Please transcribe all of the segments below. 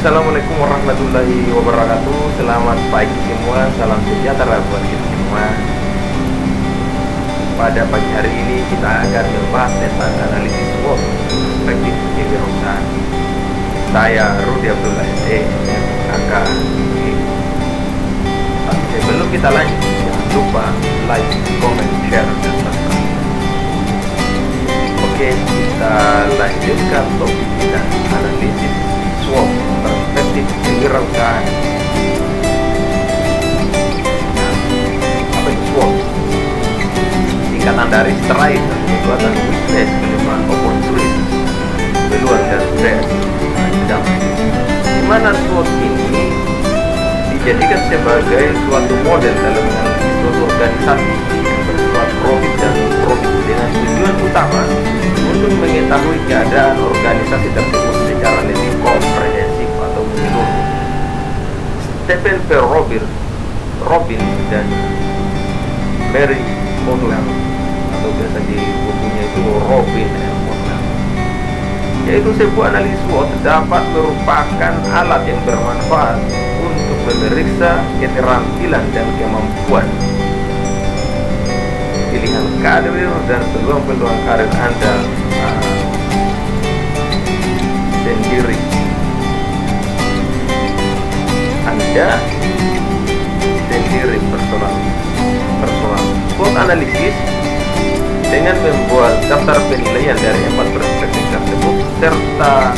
Assalamualaikum warahmatullahi wabarakatuh. Selamat pagi semua, salam sejahtera buat kita semua. Pada pagi hari ini kita akan membahas tentang analisis SWOT perspektif kewirausahaan. Saya Rudi Abdullah SE, MKK. Tapi sebelum kita lanjut, jangan lupa like, comment, share, dan subscribe. Oke, kita lanjutkan topik kita, analisis SWOT perspektif kewirausahaan. Apa itu SWOT? Singkatan dari strength atau kekuatan, weakness, kelemahan, opportunity, peluang, dan threat. Di mana SWOT ini dijadikan sebagai suatu model dalam menganalisis suatu organisasi yang bersifat profit dan profit dengan tujuan utama untuk mengetahui keadaan organisasi tersebut secara lebih komprehensif atau menyeluruh. Stephen P. Robbins dan Mary Moreland, atau biasa di bukunya itu Robin and Moreland, yaitu sebuah analisis SWOT dapat merupakan alat yang bermanfaat untuk memeriksa keterampilan dan kemampuan, pilihan karir, dan peluang-peluang karir Anda sendiri. Personal SWOT analisis dengan membuat daftar penilaian dari 4 perspektif tersebut serta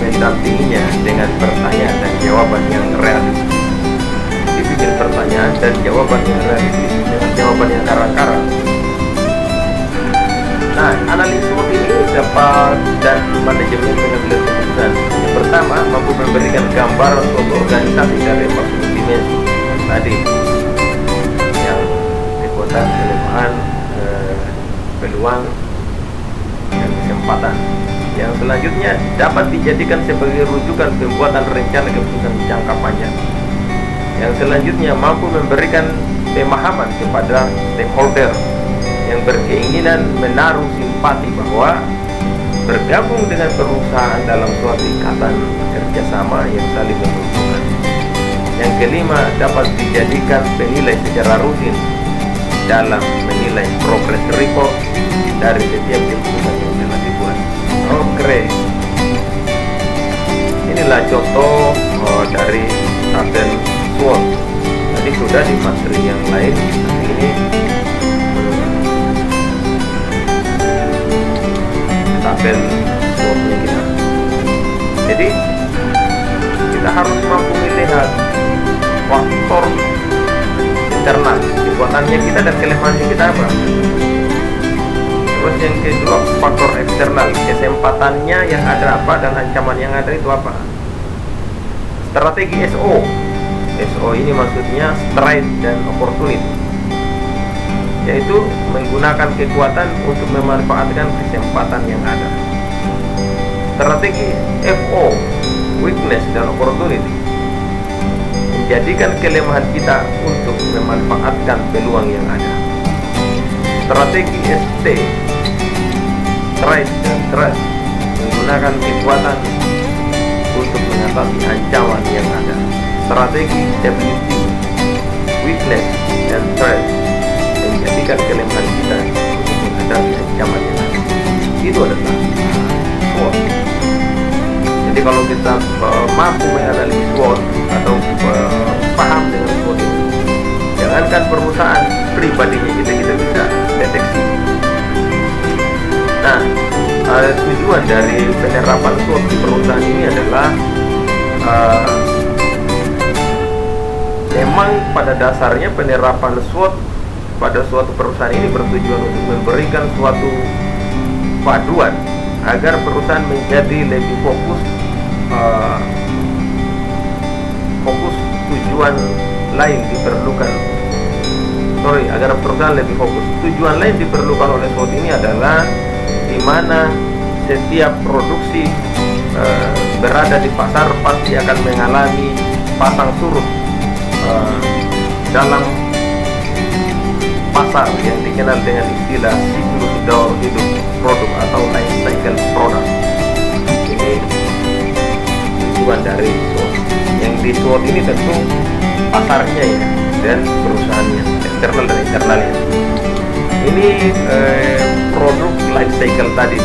mendampinginya dengan pertanyaan dan jawaban yang realistis. Dibikin pertanyaan dan jawaban yang realistis dengan jawaban yang karang-karang. Nah, analisis SWOT ini dapat dan manajemen pengambilan keputusan. Yang pertama, mampu memberikan gambaran suatu organisasi dari 4 dimensi tadi, yang kekuatan, kelemahan, peluang, dan kesempatan. Yang selanjutnya dapat dijadikan sebagai rujukan pembuatan rencana keputusan jangka panjang. Yang selanjutnya mampu memberikan pemahaman kepada stakeholder yang berkeinginan menaruh simpati bahwa bergabung dengan perusahaan dalam suatu ikatan kerjasama yang saling menguntungkan. Yang kelima, dapat dijadikan penilai secara rutin dalam menilai progress report dari setiap keputusan yang telah dibuat. Oke, inilah contoh dari tabel SWOT. Tadi sudah di materi yang lain, tapi ini tabel SWOT-nya kita. Jadi kita harus mampu melihat faktor internal, kekuatannya kita dan kelemahannya kita apa. Terus yang kedua, faktor eksternal, kesempatannya yang ada apa dan ancaman yang ada itu apa. Strategi SO ini maksudnya strength dan opportunity, yaitu menggunakan kekuatan untuk memanfaatkan kesempatan yang ada. Strategi FO, weakness dan opportunity, menjadikan kelemahan kita untuk memanfaatkan peluang yang ada. Strategi ST, strength dan threat, menggunakan kekuatan untuk mengatasi ancaman yang ada. Strategi WT, weakness dan threat, menjadikan kelemahan kita untuk menghadapi ancaman yang ada. Itu adalah SWOT. Jadi kalau kita mampu menganalisis SWOT atau paham dengan SWOT ini, jangankan perusahaan, pribadinya kita bisa deteksi. Nah, tujuan dari penerapan SWOT di perusahaan ini adalah memang pada dasarnya penerapan SWOT pada suatu perusahaan ini bertujuan untuk memberikan suatu paduan agar perusahaan menjadi lebih fokus tujuan lain diperlukan. Agar perusahaan lebih fokus. Tujuan lain diperlukan oleh SWOT ini adalah di mana setiap produksi berada di pasar pasti akan mengalami pasang surut dalam pasar yang dikenal dengan istilah siklus daur hidup produk atau life cycle product. Ini tujuan dari SWOT. di SWOT ini tentu pasarnya ya, dan perusahaannya, eksternal dan internalnya. Ini produk life cycle tadi.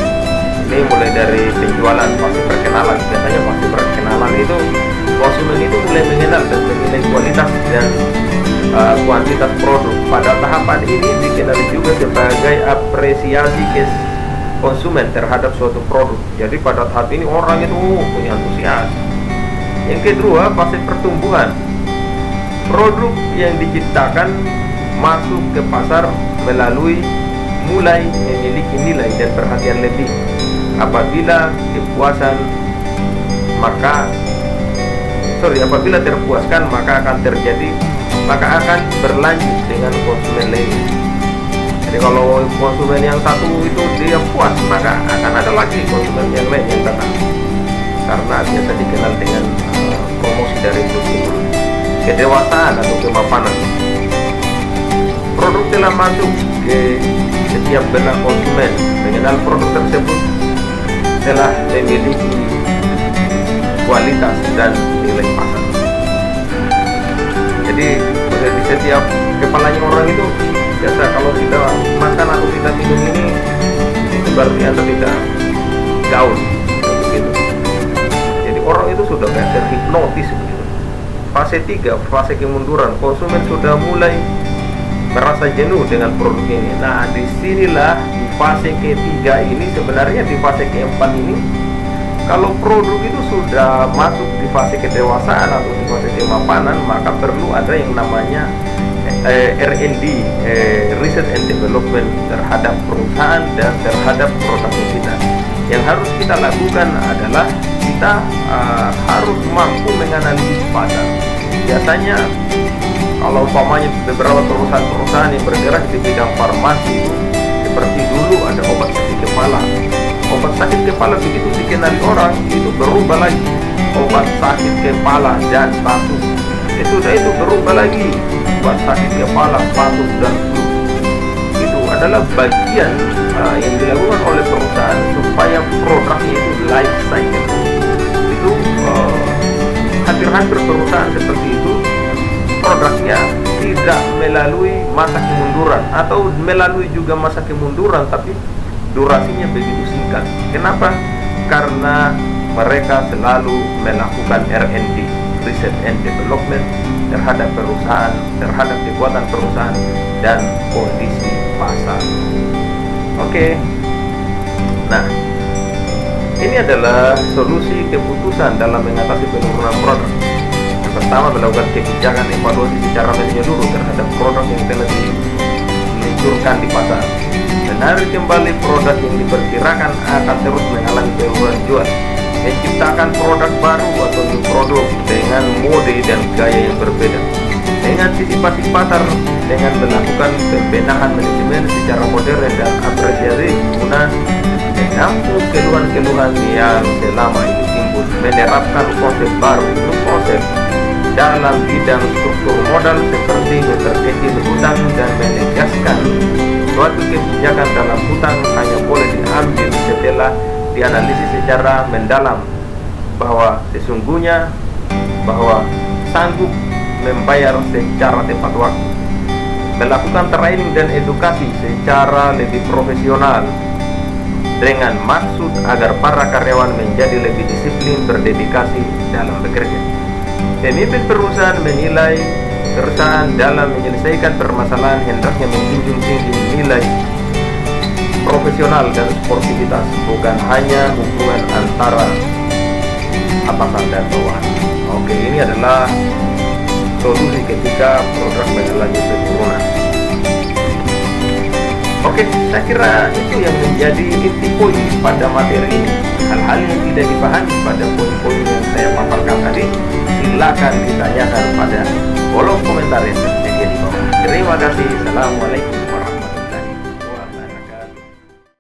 Ini mulai dari penjualan, fase perkenalan. Biasanya fase perkenalan itu konsumen itu mulai mengenal dan menilai kualitas dan kuantitas produk. Pada tahapan ini dikenal juga sebagai apresiasi konsumen terhadap suatu produk. Jadi pada tahap ini orang itu punya antusias. Yang kedua, fase pertumbuhan. Produk yang diciptakan masuk ke pasar melalui mulai memiliki nilai dan perhatian lebih. Apabila terpuaskan maka akan berlanjut dengan konsumen lain. Jadi kalau konsumen yang satu itu dia puas, maka akan ada lagi konsumen yang lain yang datang, karena biasa dikenal dengan promosi dari produk kedewasaan atau kemapanan. Produk telah masuk ke setiap benak konsumen, mengenal produk tersebut telah memiliki kualitas dan nilai pasar. Jadi di setiap kepalanya orang itu biasa, kalau tidak makan atau tidak minum ini, itu berarti Anda tidak gaul begitu. Jadi orang itu sudah kayak terhipnotis begitu. Fase 3, fase kemunduran. Konsumen sudah mulai merasa jenuh dengan produk ini. Nah, disinilah di fase ketiga ini, sebenarnya di fase keempat ini, kalau produk itu sudah masuk di fase kedewasaan atau di fase kemapanan, maka perlu ada yang namanya R&D, Research and Development, terhadap perusahaan dan terhadap produk kita. Yang harus kita lakukan adalah kita harus mampu menganalisis pasar. Biasanya kalau umpamanya beberapa perusahaan yang bergerak di bidang farmasi, seperti dulu ada obat sakit kepala. Obat sakit kepala begitu dikenali orang, itu berubah lagi. Obat sakit kepala dan batuk, itu berubah lagi. Obat sakit kepala, batuk dan flu. Itu adalah bagian yang dilakukan oleh perusahaan supaya produknya itu life cycle. Itu hampir-hampir perusahaan seperti itu, produknya tidak melalui masa kemunduran atau melalui juga masa kemunduran, tapi durasinya begitu singkat. Kenapa? Karena mereka selalu melakukan R&D, Research and Development, terhadap perusahaan, terhadap kekuatan perusahaan dan kondisi pasar. Oke. Nah, ini adalah solusi keputusan dalam mengatasi penurunan produk. Pertama, melakukan kebijakan evaluasi secara menyeluruh terhadap produk yang telah diluncurkan di pasar. Menarik kembali produk yang diperkirakan akan terus mengalami penurunan jual. Menciptakan produk baru atau new produk dengan mode dan gaya yang berbeda. Mengantisipasi pasar dengan melakukan pembenahan manajemen secara modern dan apresiasi guna menampung keluhan-keluhan yang selama ini timbul. Menerapkan konsep baru, new konsep dalam bidang struktur modal seperti memperkecil hutang dan menegaskan suatu kebijakan dalam hutang hanya boleh diambil setelah dianalisis secara mendalam bahwa sesungguhnya sanggup membayar secara tepat waktu. Melakukan training dan edukasi secara lebih profesional dengan maksud agar para karyawan menjadi lebih disiplin, berdedikasi dalam bekerja. Pemimpin perusahaan menilai perusahaan dalam menyelesaikan permasalahan hendaknya menjunjung tinggi nilai profesional dan sportivitas, bukan hanya hubungan antara atasan dan bawahan. Oke, ini adalah solusi ketika produk mengalami penurunan. Oke, saya kira itu yang menjadi inti poin pada materi ini. Hal-hal yang tidak dipahami pada poin-poin yang saya paparkan tadi, silakan ditanyakan pada kolom komentar yang tersedia di bawah. Terima kasih. Assalamualaikum.